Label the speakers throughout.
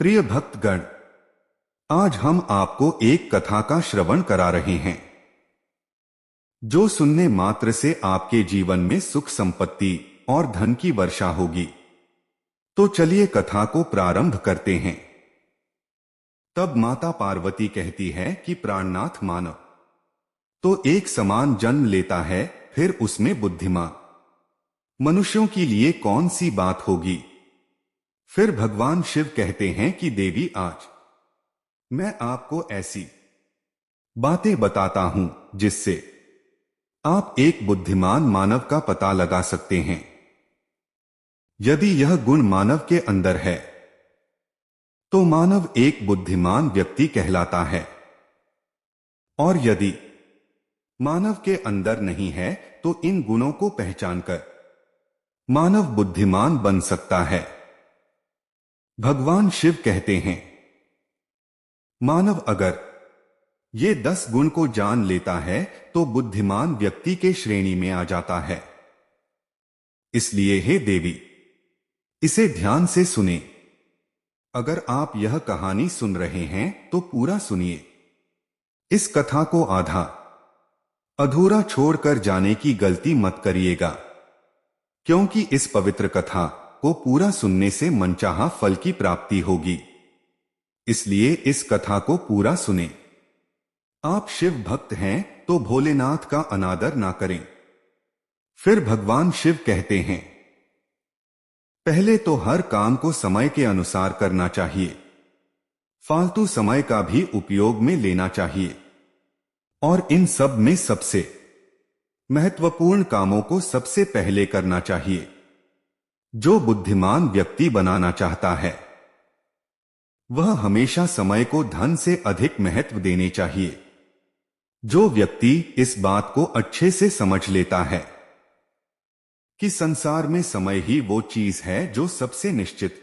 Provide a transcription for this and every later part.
Speaker 1: प्रिय भक्तगण, आज हम आपको एक कथा का श्रवण करा रहे हैं जो सुनने मात्र से आपके जीवन में सुख संपत्ति और धन की वर्षा होगी। तो चलिए कथा को प्रारंभ करते हैं। तब माता पार्वती कहती है कि प्राणनाथ मानव तो एक समान जन्म लेता है, फिर उसमें बुद्धिमान मनुष्यों के लिए कौन सी बात होगी। फिर भगवान शिव कहते हैं कि देवी, आज मैं आपको ऐसी बातें बताता हूं जिससे आप एक बुद्धिमान मानव का पता लगा सकते हैं। यदि यह गुण मानव के अंदर है तो मानव एक बुद्धिमान व्यक्ति कहलाता है, और यदि मानव के अंदर नहीं है तो इन गुणों को पहचानकर मानव बुद्धिमान बन सकता है। भगवान शिव कहते हैं, मानव अगर ये 10 गुण को जान लेता है तो बुद्धिमान व्यक्ति के श्रेणी में आ जाता है। इसलिए हे देवी, इसे ध्यान से सुने। अगर आप यह कहानी सुन रहे हैं तो पूरा सुनिए। इस कथा को आधा अधूरा छोड़कर जाने की गलती मत करिएगा, क्योंकि इस पवित्र कथा को पूरा सुनने से मनचाहा फल की प्राप्ति होगी। इसलिए इस कथा को पूरा सुने। आप शिव भक्त हैं तो भोलेनाथ का अनादर ना करें। फिर भगवान शिव कहते हैं, पहले तो हर काम को समय के अनुसार करना चाहिए, फालतू समय का भी उपयोग में लेना चाहिए, और इन सब में सबसे महत्वपूर्ण कामों को सबसे पहले करना चाहिए। जो बुद्धिमान व्यक्ति बनाना चाहता है वह हमेशा समय को धन से अधिक महत्व देने चाहिए। जो व्यक्ति इस बात को अच्छे से समझ लेता है कि संसार में समय ही वो चीज है जो सबसे निश्चित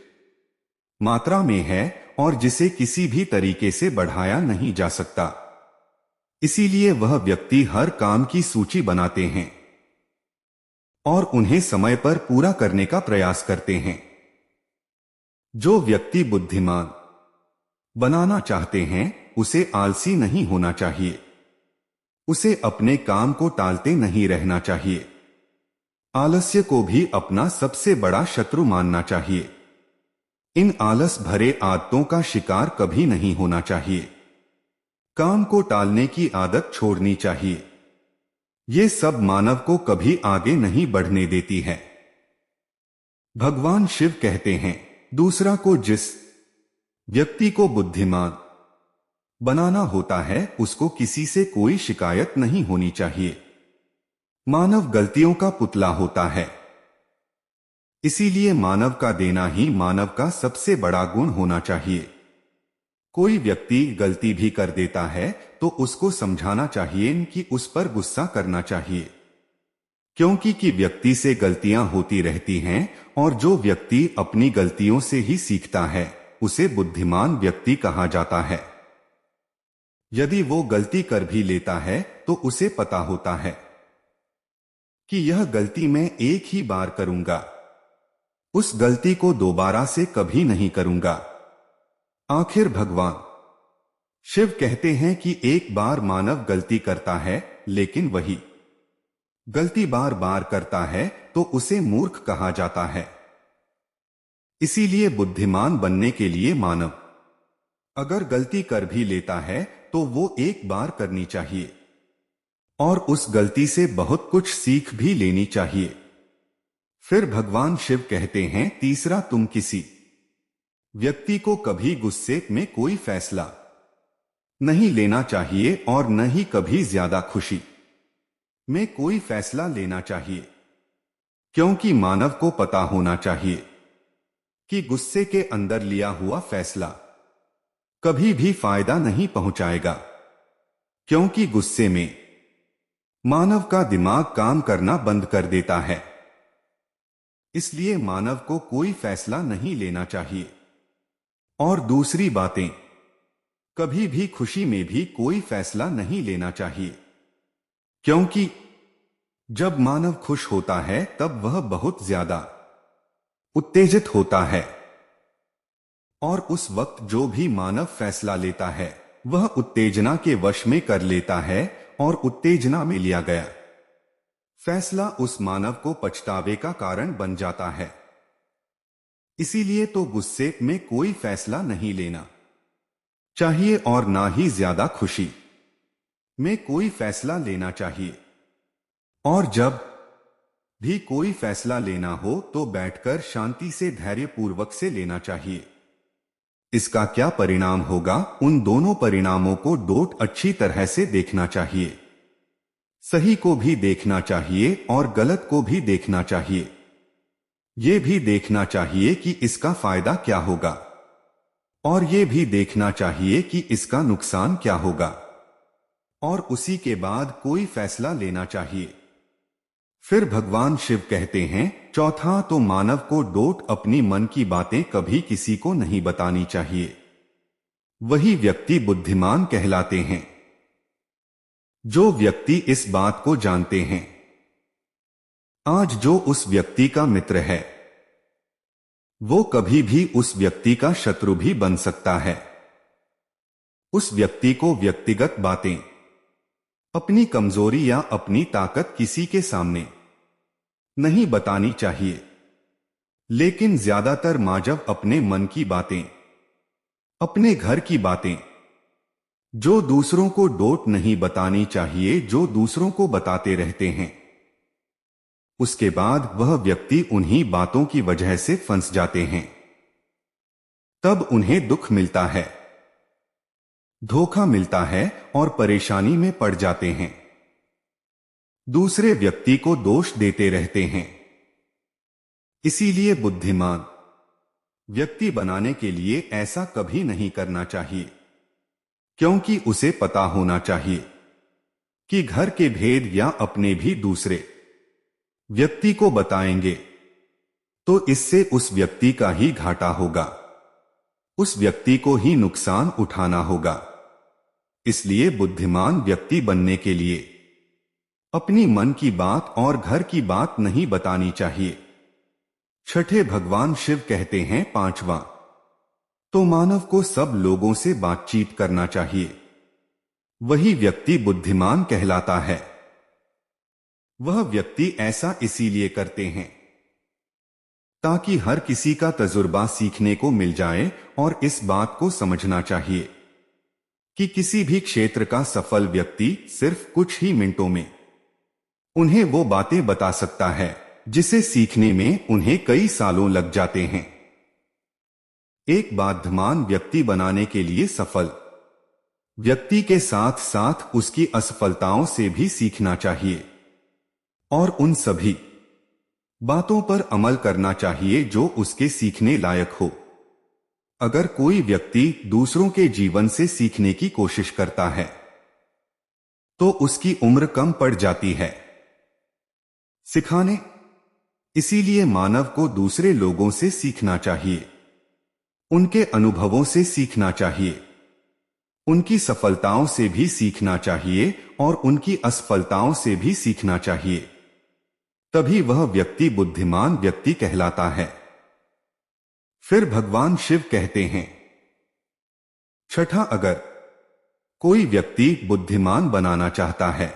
Speaker 1: मात्रा में है और जिसे किसी भी तरीके से बढ़ाया नहीं जा सकता, इसीलिए वह व्यक्ति हर काम की सूची बनाते हैं और उन्हें समय पर पूरा करने का प्रयास करते हैं। जो व्यक्ति बुद्धिमान बनाना चाहते हैं उसे आलसी नहीं होना चाहिए, उसे अपने काम को टालते नहीं रहना चाहिए। आलस्य को भी अपना सबसे बड़ा शत्रु मानना चाहिए। इन आलस भरे आदतों का शिकार कभी नहीं होना चाहिए। काम को टालने की आदत छोड़नी चाहिए। ये सब मानव को कभी आगे नहीं बढ़ने देती है। भगवान शिव कहते हैं, दूसरा को जिस व्यक्ति को बुद्धिमान बनाना होता है उसको किसी से कोई शिकायत नहीं होनी चाहिए। मानव गलतियों का पुतला होता है, इसीलिए मानव का देना ही मानव का सबसे बड़ा गुण होना चाहिए। कोई व्यक्ति गलती भी कर देता है तो उसको समझाना चाहिए कि उस पर गुस्सा करना चाहिए, क्योंकि कि व्यक्ति से गलतियां होती रहती हैं और जो व्यक्ति अपनी गलतियों से ही सीखता है उसे बुद्धिमान व्यक्ति कहा जाता है। यदि वो गलती कर भी लेता है तो उसे पता होता है कि यह गलती मैं एक ही बार करूंगा, उस गलती को दोबारा से कभी नहीं करूंगा। आखिर भगवान शिव कहते हैं कि एक बार मानव गलती करता है लेकिन वही गलती बार बार करता है तो उसे मूर्ख कहा जाता है। इसीलिए बुद्धिमान बनने के लिए मानव अगर गलती कर भी लेता है तो वो एक बार करनी चाहिए और उस गलती से बहुत कुछ सीख भी लेनी चाहिए। फिर भगवान शिव कहते हैं, तीसरा, तुम किसी व्यक्ति को कभी गुस्से में कोई फैसला नहीं लेना चाहिए और न ही कभी ज्यादा खुशी में कोई फैसला लेना चाहिए, क्योंकि मानव को पता होना चाहिए कि गुस्से के अंदर लिया हुआ फैसला कभी भी फायदा नहीं पहुंचाएगा, क्योंकि गुस्से में मानव का दिमाग काम करना बंद कर देता है। इसलिए मानव को कोई फैसला नहीं लेना चाहिए। और दूसरी बातें, कभी भी खुशी में भी कोई फैसला नहीं लेना चाहिए, क्योंकि जब मानव खुश होता है तब वह बहुत ज्यादा उत्तेजित होता है और उस वक्त जो भी मानव फैसला लेता है वह उत्तेजना के वश में कर लेता है और उत्तेजना में लिया गया फैसला उस मानव को पछतावे का कारण बन जाता है। इसीलिए तो गुस्से में कोई फैसला नहीं लेना चाहिए और ना ही ज्यादा खुशी में कोई फैसला लेना चाहिए। और जब भी कोई फैसला लेना हो तो बैठकर शांति से धैर्यपूर्वक से लेना चाहिए। इसका क्या परिणाम होगा, उन दोनों परिणामों को डोट अच्छी तरह से देखना चाहिए। सही को भी देखना चाहिए और गलत को भी देखना चाहिए। ये भी देखना चाहिए कि इसका फायदा क्या होगा और ये भी देखना चाहिए कि इसका नुकसान क्या होगा और उसी के बाद कोई फैसला लेना चाहिए। फिर भगवान शिव कहते हैं, चौथा तो मानव को डोट अपनी मन की बातें कभी किसी को नहीं बतानी चाहिए। वही व्यक्ति बुद्धिमान कहलाते हैं। जो व्यक्ति इस बात को जानते हैं, आज जो उस व्यक्ति का मित्र है वो कभी भी उस व्यक्ति का शत्रु भी बन सकता है। उस व्यक्ति को व्यक्तिगत बातें, अपनी कमजोरी या अपनी ताकत किसी के सामने नहीं बतानी चाहिए। लेकिन ज्यादातर मानव अपने मन की बातें, अपने घर की बातें जो दूसरों को डोट नहीं बतानी चाहिए, जो दूसरों को बताते रहते हैं, उसके बाद वह व्यक्ति उन्हीं बातों की वजह से फंस जाते हैं। तब उन्हें दुख मिलता है, धोखा मिलता है और परेशानी में पड़ जाते हैं। दूसरे व्यक्ति को दोष देते रहते हैं। इसीलिए बुद्धिमान व्यक्ति बनाने के लिए ऐसा कभी नहीं करना चाहिए, क्योंकि उसे पता होना चाहिए कि घर के भेद या अपने भी दूसरे व्यक्ति को बताएंगे तो इससे उस व्यक्ति का ही घाटा होगा, उस व्यक्ति को ही नुकसान उठाना होगा। इसलिए बुद्धिमान व्यक्ति बनने के लिए अपनी मन की बात और घर की बात नहीं बतानी चाहिए। छठे भगवान शिव कहते हैं, पांचवा तो मानव को सब लोगों से बातचीत करना चाहिए। वही व्यक्ति बुद्धिमान कहलाता है। वह व्यक्ति ऐसा इसीलिए करते हैं ताकि हर किसी का तजुर्बा सीखने को मिल जाए और इस बात को समझना चाहिए कि किसी भी क्षेत्र का सफल व्यक्ति सिर्फ कुछ ही मिनटों में उन्हें वो बातें बता सकता है जिसे सीखने में उन्हें कई सालों लग जाते हैं। एक बाध्यमान व्यक्ति बनाने के लिए सफल व्यक्ति के साथ साथ उसकी असफलताओं से भी सीखना चाहिए और उन सभी बातों पर अमल करना चाहिए जो उसके सीखने लायक हो। अगर कोई व्यक्ति दूसरों के जीवन से सीखने की कोशिश करता है तो उसकी उम्र कम पड़ जाती है सिखाने। इसीलिए मानव को दूसरे लोगों से सीखना चाहिए, उनके अनुभवों से सीखना चाहिए, उनकी सफलताओं से भी सीखना चाहिए और उनकी असफलताओं से भी सीखना चाहिए। तभी वह व्यक्ति बुद्धिमान व्यक्ति कहलाता है। फिर भगवान शिव कहते हैं, छठा, अगर कोई व्यक्ति बुद्धिमान बनाना चाहता है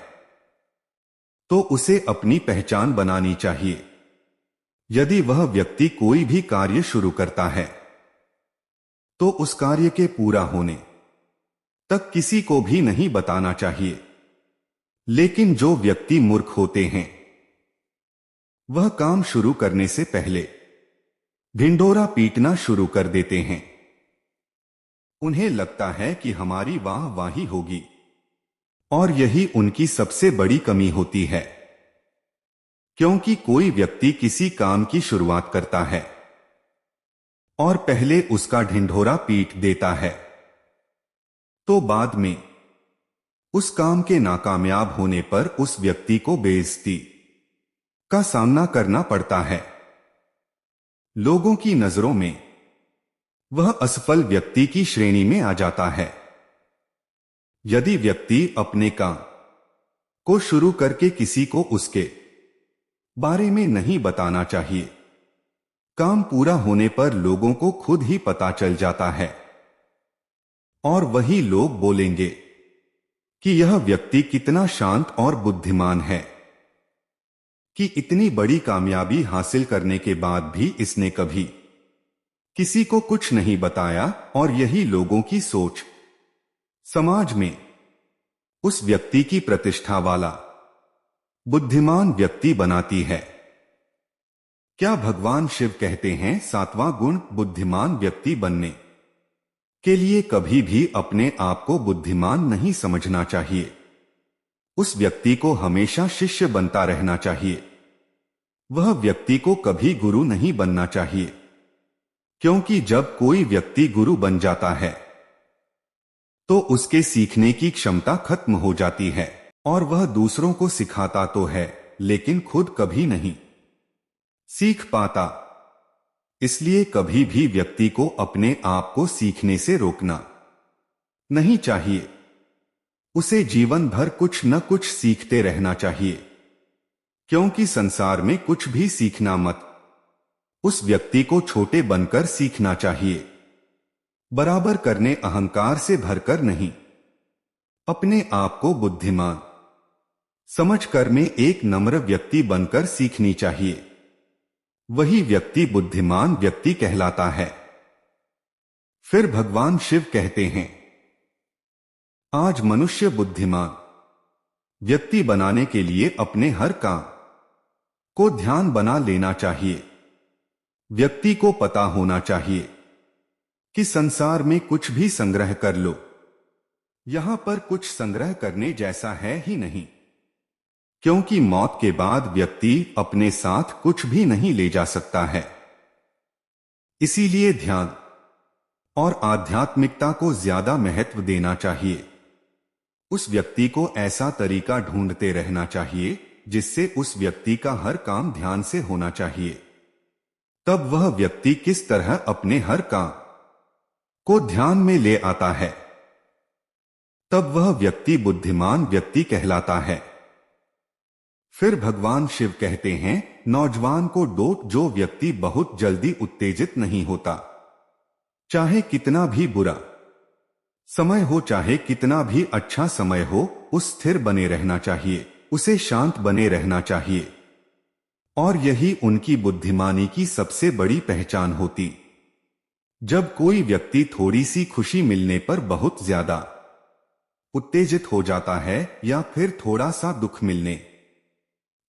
Speaker 1: तो उसे अपनी पहचान बनानी चाहिए। यदि वह व्यक्ति कोई भी कार्य शुरू करता है तो उस कार्य के पूरा होने तक किसी को भी नहीं बताना चाहिए। लेकिन जो व्यक्ति मूर्ख होते हैं वह काम शुरू करने से पहले ढिंढोरा पीटना शुरू कर देते हैं। उन्हें लगता है कि हमारी वाहवाही होगी और यही उनकी सबसे बड़ी कमी होती है, क्योंकि कोई व्यक्ति किसी काम की शुरुआत करता है और पहले उसका ढिंढोरा पीट देता है तो बाद में उस काम के नाकामयाब होने पर उस व्यक्ति को बेइज्जती का सामना करना पड़ता है। लोगों की नजरों में वह असफल व्यक्ति की श्रेणी में आ जाता है। यदि व्यक्ति अपने काम को शुरू करके किसी को उसके बारे में नहीं बताना चाहिए, काम पूरा होने पर लोगों को खुद ही पता चल जाता है और वही लोग बोलेंगे कि यह व्यक्ति कितना शांत और बुद्धिमान है कि इतनी बड़ी कामयाबी हासिल करने के बाद भी इसने कभी किसी को कुछ नहीं बताया। और यही लोगों की सोच समाज में उस व्यक्ति की प्रतिष्ठा वाला बुद्धिमान व्यक्ति बनाती है। क्या भगवान शिव कहते हैं 7वां गुण बुद्धिमान व्यक्ति बनने के लिए कभी भी अपने आप को बुद्धिमान नहीं समझना चाहिए। उस व्यक्ति को हमेशा शिष्य बनता रहना चाहिए। वह व्यक्ति को कभी गुरु नहीं बनना चाहिए, क्योंकि जब कोई व्यक्ति गुरु बन जाता है तो उसके सीखने की क्षमता खत्म हो जाती है और वह दूसरों को सिखाता तो है लेकिन खुद कभी नहीं सीख पाता। इसलिए कभी भी व्यक्ति को अपने आप को सीखने से रोकना नहीं चाहिए। उसे जीवन भर कुछ न कुछ सीखते रहना चाहिए, क्योंकि संसार में कुछ भी सीखना मत। उस व्यक्ति को छोटे बनकर सीखना चाहिए, बराबर करने अहंकार से भरकर नहीं। अपने आप को बुद्धिमान समझकर में एक नम्र व्यक्ति बनकर सीखनी चाहिए। वही व्यक्ति बुद्धिमान व्यक्ति कहलाता है। फिर भगवान शिव कहते हैं, आज मनुष्य बुद्धिमान व्यक्ति बनाने के लिए अपने हर काम को ध्यान बना लेना चाहिए। व्यक्ति को पता होना चाहिए कि संसार में कुछ भी संग्रह कर लो, यहां पर कुछ संग्रह करने जैसा है ही नहीं, क्योंकि मौत के बाद व्यक्ति अपने साथ कुछ भी नहीं ले जा सकता है। इसीलिए ध्यान और आध्यात्मिकता को ज्यादा महत्व देना चाहिए। उस व्यक्ति को ऐसा तरीका ढूंढते रहना चाहिए जिससे उस व्यक्ति का हर काम ध्यान से होना चाहिए। तब वह व्यक्ति किस तरह अपने हर काम को ध्यान में ले आता है, तब वह व्यक्ति बुद्धिमान व्यक्ति कहलाता है। फिर भगवान शिव कहते हैं, नौजवान को डोट जो व्यक्ति बहुत जल्दी उत्तेजित नहीं होता, चाहे कितना भी बुरा समय हो चाहे कितना भी अच्छा समय हो, उस स्थिर बने रहना चाहिए, उसे शांत बने रहना चाहिए। और यही उनकी बुद्धिमानी की सबसे बड़ी पहचान होती। जब कोई व्यक्ति थोड़ी सी खुशी मिलने पर बहुत ज्यादा उत्तेजित हो जाता है या फिर थोड़ा सा दुख मिलने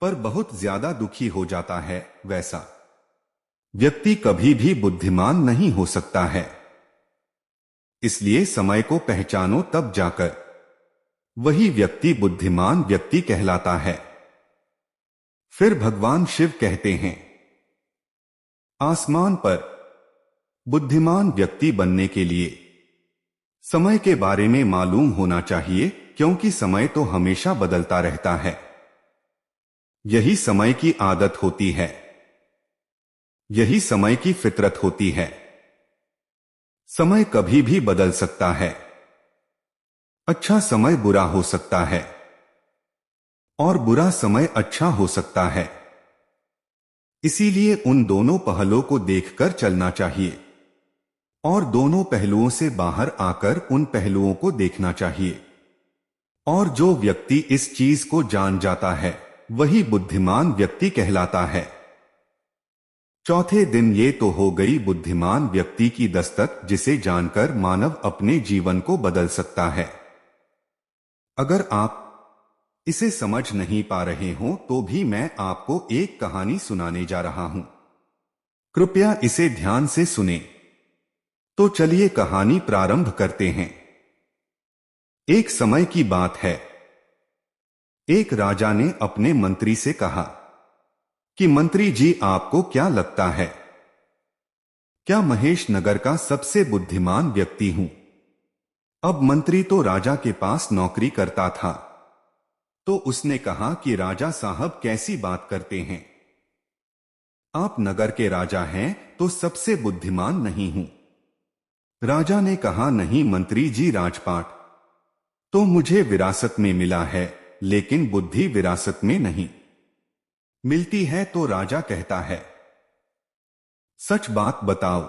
Speaker 1: पर बहुत ज्यादा दुखी हो जाता है, वैसा व्यक्ति कभी भी बुद्धिमान नहीं हो सकता है। इसलिए समय को पहचानो, तब जाकर वही व्यक्ति बुद्धिमान व्यक्ति कहलाता है। फिर भगवान शिव कहते हैं, आसमान पर बुद्धिमान व्यक्ति बनने के लिए समय के बारे में मालूम होना चाहिए, क्योंकि समय तो हमेशा बदलता रहता है। यही समय की आदत होती है, यही समय की फितरत होती है। समय कभी भी बदल सकता है। अच्छा समय बुरा हो सकता है और बुरा समय अच्छा हो सकता है। इसीलिए उन दोनों पहलुओं को देखकर चलना चाहिए और दोनों पहलुओं से बाहर आकर उन पहलुओं को देखना चाहिए। और जो व्यक्ति इस चीज को जान जाता है वही बुद्धिमान व्यक्ति कहलाता है। चौथे दिन ये तो हो गई बुद्धिमान व्यक्ति की दस्तक, जिसे जानकर मानव अपने जीवन को बदल सकता है। अगर आप इसे समझ नहीं पा रहे हो तो भी मैं आपको एक कहानी सुनाने जा रहा हूं। कृपया इसे ध्यान से सुने। तो चलिए कहानी प्रारंभ करते हैं। एक समय की बात है, एक राजा ने अपने मंत्री से कहा कि मंत्री जी, आपको क्या लगता है, क्या महेश नगर का सबसे बुद्धिमान व्यक्ति हूं? अब मंत्री तो राजा के पास नौकरी करता था, तो उसने कहा कि राजा साहब कैसी बात करते हैं, आप नगर के राजा हैं तो सबसे बुद्धिमान नहीं हूं। राजा ने कहा, नहीं मंत्री जी, राजपाट तो मुझे विरासत में मिला है, लेकिन बुद्धि विरासत में नहीं मिलती है। तो राजा कहता है, सच बात बताओ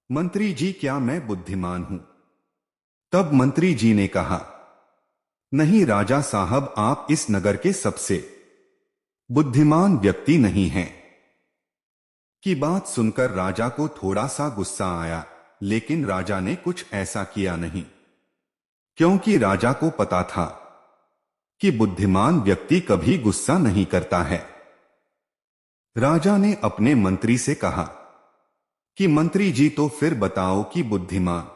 Speaker 1: मंत्री जी, क्या मैं बुद्धिमान हूं? तब मंत्री जी ने कहा, नहीं राजा साहब, आप इस नगर के सबसे बुद्धिमान व्यक्ति नहीं हैं। की बात सुनकर राजा को थोड़ा सा गुस्सा आया, लेकिन राजा ने कुछ ऐसा किया नहीं, क्योंकि राजा को पता था कि बुद्धिमान व्यक्ति कभी गुस्सा नहीं करता है। राजा ने अपने मंत्री से कहा कि मंत्री जी, तो फिर बताओ कि बुद्धिमान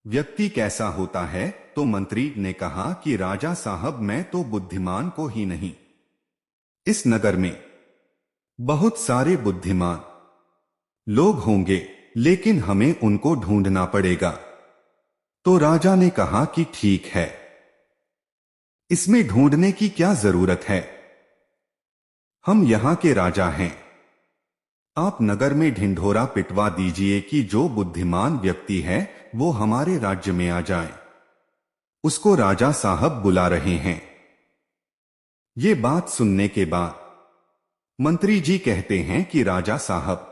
Speaker 1: व्यक्ति कैसा होता है? तो मंत्री ने कहा कि राजा साहब, मैं तो बुद्धिमान को ही नहीं, इस नगर में बहुत सारे बुद्धिमान लोग होंगे, लेकिन हमें उनको ढूंढना पड़ेगा। तो राजा ने कहा कि ठीक है, इसमें ढूंढने की क्या जरूरत है, हम यहां के राजा हैं। आप नगर में ढिंढोरा पिटवा दीजिए कि जो बुद्धिमान व्यक्ति है वो हमारे राज्य में आ जाए, उसको राजा साहब बुला रहे हैं। ये बात सुनने के बाद मंत्री जी कहते हैं कि राजा साहब,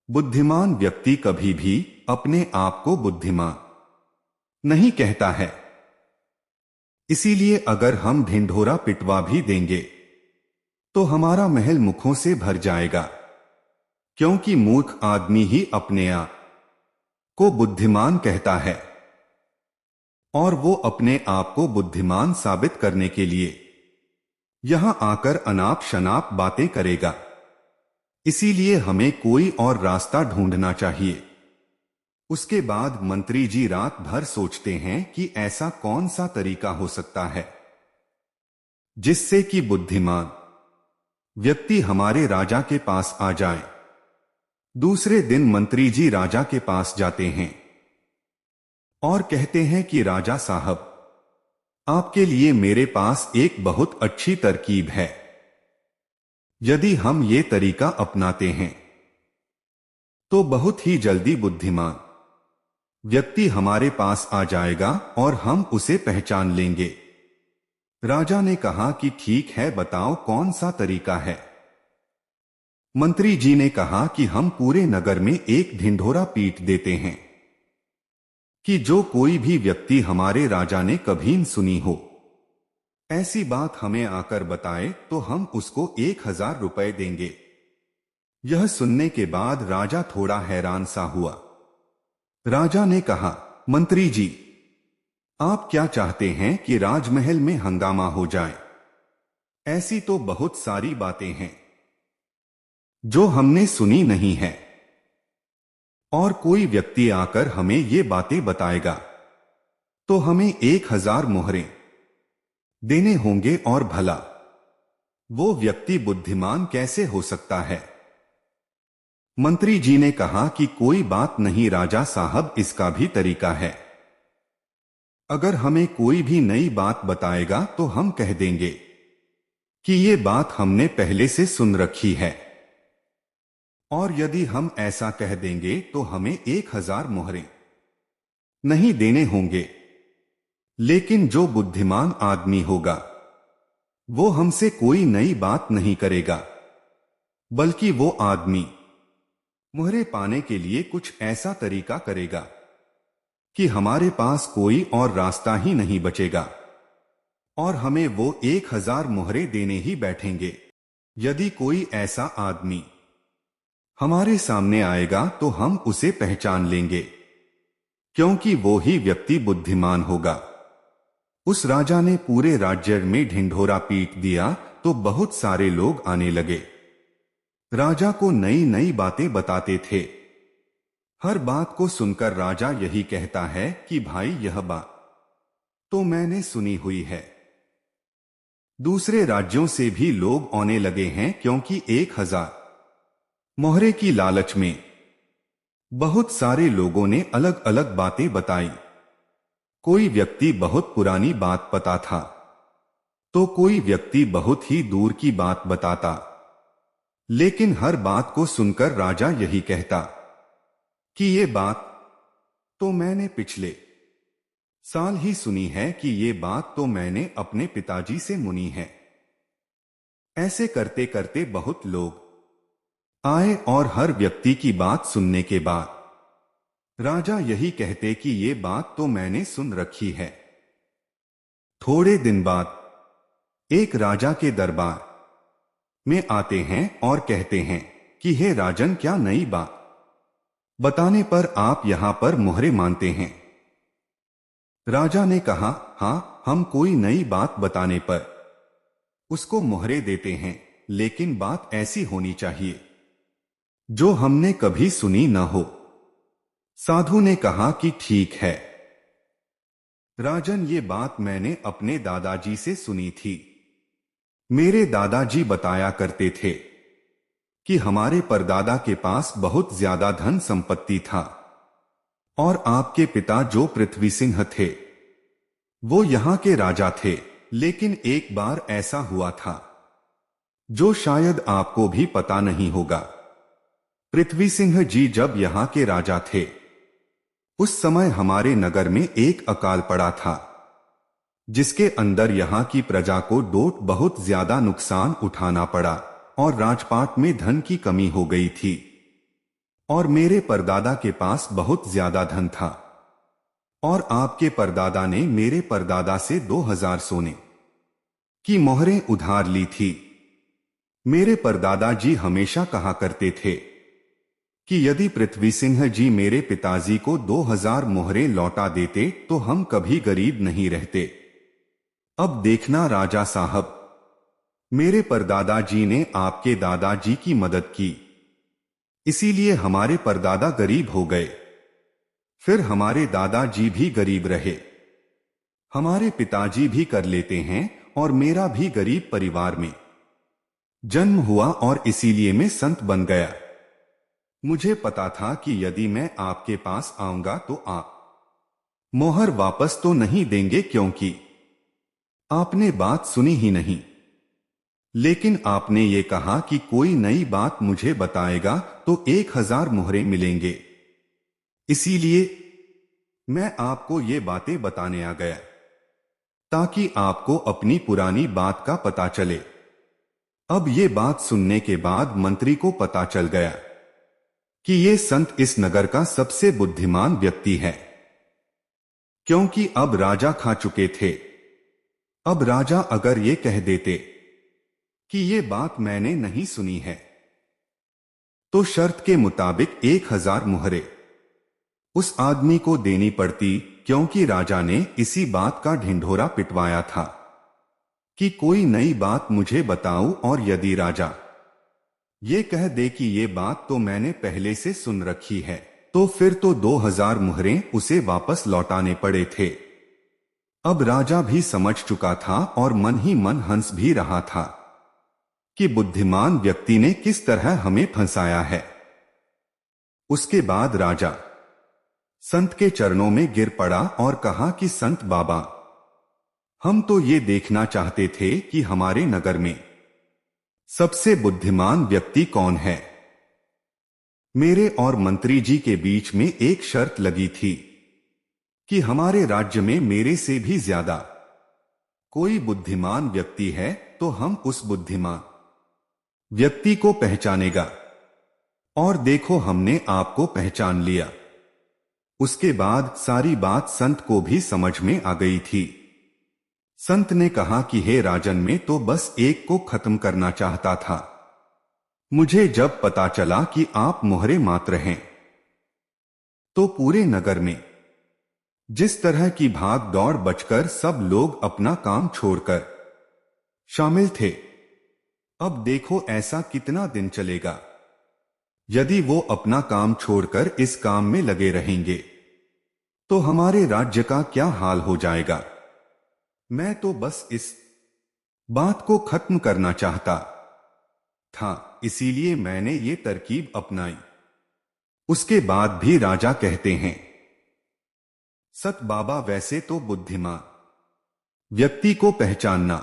Speaker 1: बुद्धिमान व्यक्ति कभी भी अपने आप को बुद्धिमान नहीं कहता है, इसीलिए अगर हम ढिंढोरा पिटवा भी देंगे तो हमारा महल मुखों से भर जाएगा, क्योंकि मूर्ख आदमी ही अपने आप को बुद्धिमान कहता है और वो अपने आप को बुद्धिमान साबित करने के लिए यहां आकर अनाप शनाप बातें करेगा। इसीलिए हमें कोई और रास्ता ढूंढना चाहिए। उसके बाद मंत्री जी रात भर सोचते हैं कि ऐसा कौन सा तरीका हो सकता है जिससे कि बुद्धिमान व्यक्ति हमारे राजा के पास आ जाए। दूसरे दिन मंत्री जी राजा के पास जाते हैं और कहते हैं कि राजा साहब, आपके लिए मेरे पास एक बहुत अच्छी तरकीब है। यदि हम ये तरीका अपनाते हैं तो बहुत ही जल्दी बुद्धिमान व्यक्ति हमारे पास आ जाएगा और हम उसे पहचान लेंगे। राजा ने कहा कि ठीक है, बताओ कौन सा तरीका है। मंत्री जी ने कहा कि हम पूरे नगर में एक ढिंढोरा पीट देते हैं कि जो कोई भी व्यक्ति हमारे राजा ने कभी न सुनी हो, ऐसी बात हमें आकर बताए तो हम उसको 1000 रुपए देंगे। यह सुनने के बाद राजा थोड़ा हैरान सा हुआ। राजा ने कहा, मंत्री जी, आप क्या चाहते हैं कि राजमहल में हंगामा हो जाए? ऐसी तो बहुत सारी बातें हैं जो हमने सुनी नहीं है, और कोई व्यक्ति आकर हमें ये बातें बताएगा तो हमें 1000 मोहरें देने होंगे, और भला वो व्यक्ति बुद्धिमान कैसे हो सकता है? मंत्री जी ने कहा कि कोई बात नहीं राजा साहब, इसका भी तरीका है। अगर हमें कोई भी नई बात बताएगा तो हम कह देंगे कि ये बात हमने पहले से सुन रखी है, और यदि हम ऐसा कह देंगे तो हमें 1000 मोहरें नहीं देने होंगे। लेकिन जो बुद्धिमान आदमी होगा वो हमसे कोई नई बात नहीं करेगा, बल्कि वो आदमी मोहरे पाने के लिए कुछ ऐसा तरीका करेगा कि हमारे पास कोई और रास्ता ही नहीं बचेगा, और हमें वो 1000 मोहरे देने ही बैठेंगे। यदि कोई ऐसा आदमी हमारे सामने आएगा तो हम उसे पहचान लेंगे, क्योंकि वो ही व्यक्ति बुद्धिमान होगा। उस राजा ने पूरे राज्य में ढिंढोरा पीट दिया तो बहुत सारे लोग आने लगे। राजा को नई नई बातें बताते थे। हर बात को सुनकर राजा यही कहता है कि भाई, यह बात तो मैंने सुनी हुई है। दूसरे राज्यों से भी लोग आने लगे हैं, क्योंकि 1000 मोहरे की लालच में बहुत सारे लोगों ने अलग अलग बातें बताई। कोई व्यक्ति बहुत पुरानी बात पता था तो कोई व्यक्ति बहुत ही दूर की बात बताता, लेकिन हर बात को सुनकर राजा यही कहता कि ये बात तो मैंने पिछले साल ही सुनी है, कि ये बात तो मैंने अपने पिताजी से मुनी है। ऐसे करते करते बहुत लोग आए और हर व्यक्ति की बात सुनने के बाद राजा यही कहते कि ये बात तो मैंने सुन रखी है। थोड़े दिन बाद एक राजा के दरबार में आते हैं और कहते हैं कि हे राजन, क्या नई बात बताने पर आप यहां पर मोहरे मानते हैं? राजा ने कहा, हाँ, हम कोई नई बात बताने पर उसको मोहरे देते हैं, लेकिन बात ऐसी होनी चाहिए जो हमने कभी सुनी न हो। साधु ने कहा कि ठीक है राजन, ये बात मैंने अपने दादाजी से सुनी थी। मेरे दादाजी बताया करते थे कि हमारे परदादा के पास बहुत ज्यादा धन संपत्ति था और आपके पिता जो पृथ्वी सिंह थे वो यहां के राजा थे। लेकिन एक बार ऐसा हुआ था जो शायद आपको भी पता नहीं होगा। पृथ्वी सिंह जी जब यहां के राजा थे उस समय हमारे नगर में एक अकाल पड़ा था जिसके अंदर यहां की प्रजा को बहुत ज्यादा नुकसान उठाना पड़ा और राजपाट में धन की कमी हो गई थी और मेरे परदादा के पास बहुत ज्यादा धन था और आपके परदादा ने मेरे परदादा से 2000 सोने की मोहरें उधार ली थी। मेरे परदादा जी हमेशा कहा करते थे कि यदि पृथ्वी सिंह जी मेरे पिताजी को 2000 मोहरें लौटा देते तो हम कभी गरीब नहीं रहते। अब देखना राजा साहब, मेरे परदादा जी ने आपके दादाजी की मदद की, इसीलिए हमारे परदादा गरीब हो गए। फिर हमारे दादाजी भी गरीब रहे, हमारे पिताजी भी कर लेते हैं और मेरा भी गरीब परिवार में जन्म हुआ और इसीलिए मैं संत बन गया। मुझे पता था कि यदि मैं आपके पास आऊंगा तो आप मोहर वापस तो नहीं देंगे, क्योंकि आपने बात सुनी ही नहीं। लेकिन आपने ये कहा कि कोई नई बात मुझे बताएगा तो 1000 मोहरें मिलेंगे, इसीलिए मैं आपको ये बातें बताने आ गया ताकि आपको अपनी पुरानी बात का पता चले। अब ये बात सुनने के बाद मंत्री को पता चल गया कि ये संत इस नगर का सबसे बुद्धिमान व्यक्ति है, क्योंकि अब राजा खा चुके थे। अब राजा अगर ये कह देते कि ये बात मैंने नहीं सुनी है तो शर्त के मुताबिक 1000 मुहरे उस आदमी को देनी पड़ती, क्योंकि राजा ने इसी बात का ढिंढोरा पिटवाया था कि कोई नई बात मुझे बताओ, और यदि राजा ये कह दे कि ये बात तो मैंने पहले से सुन रखी है तो फिर तो 2000 मुहरें उसे वापस लौटाने पड़े थे। अब राजा भी समझ चुका था और मन ही मन हंस भी रहा था कि बुद्धिमान व्यक्ति ने किस तरह हमें फंसाया है। उसके बाद राजा संत के चरणों में गिर पड़ा और कहा कि संत बाबा, हम तो ये देखना चाहते थे कि हमारे नगर में सबसे बुद्धिमान व्यक्ति कौन है। मेरे और मंत्री जी के बीच में एक शर्त लगी थी कि हमारे राज्य में मेरे से भी ज्यादा कोई बुद्धिमान व्यक्ति है तो हम उस बुद्धिमान व्यक्ति को पहचानेगा, और देखो हमने आपको पहचान लिया। उसके बाद सारी बात संत को भी समझ में आ गई थी। संत ने कहा कि हे राजन, मैं तो बस एक को खत्म करना चाहता था। मुझे जब पता चला कि आप मोहरे मात्र हैं तो पूरे नगर में जिस तरह की भाग दौड़ बचकर सब लोग अपना काम छोड़कर शामिल थे, अब देखो ऐसा कितना दिन चलेगा। यदि वो अपना काम छोड़कर इस काम में लगे रहेंगे तो हमारे राज्य का क्या हाल हो जाएगा। मैं तो बस इस बात को खत्म करना चाहता था, इसीलिए मैंने ये तरकीब अपनाई। उसके बाद भी राजा कहते हैं, सत बाबा, वैसे तो बुद्धिमान व्यक्ति को पहचानना,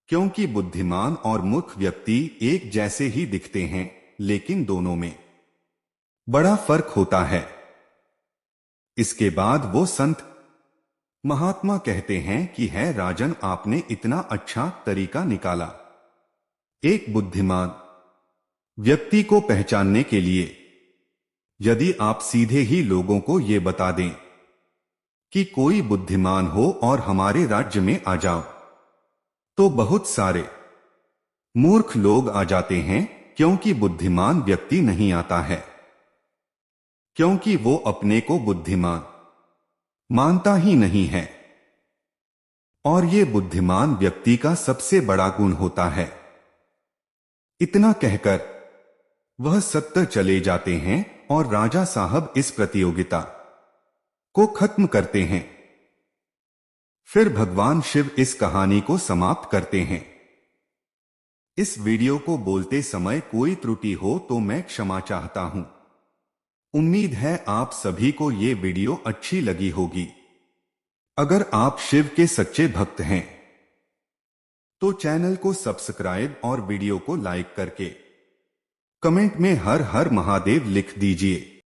Speaker 1: क्योंकि बुद्धिमान और मूर्ख व्यक्ति एक जैसे ही दिखते हैं, लेकिन दोनों में बड़ा फर्क होता है। इसके बाद वो संत महात्मा कहते हैं कि है राजन, आपने इतना अच्छा तरीका निकाला। एक बुद्धिमान व्यक्ति को पहचानने के लिए यदि आप सीधे ही लोगों को ये बता दें कि कोई बुद्धिमान हो और हमारे राज्य में आ जाओ, तो बहुत सारे मूर्ख लोग आ जाते हैं, क्योंकि बुद्धिमान व्यक्ति नहीं आता है, क्योंकि वो अपने को बुद्धिमान मानता ही नहीं है। और ये बुद्धिमान व्यक्ति का सबसे बड़ा गुण होता है। इतना कहकर वह सत्तर चले जाते हैं और राजा साहब इस प्रतियोगिता को खत्म करते हैं। फिर भगवान शिव इस कहानी को समाप्त करते हैं। इस वीडियो को बोलते समय कोई त्रुटि हो तो मैं क्षमा चाहता हूं। उम्मीद है आप सभी को ये वीडियो अच्छी लगी होगी। अगर आप शिव के सच्चे भक्त हैं तो चैनल को सब्सक्राइब और वीडियो को लाइक करके कमेंट में हर हर महादेव लिख दीजिए।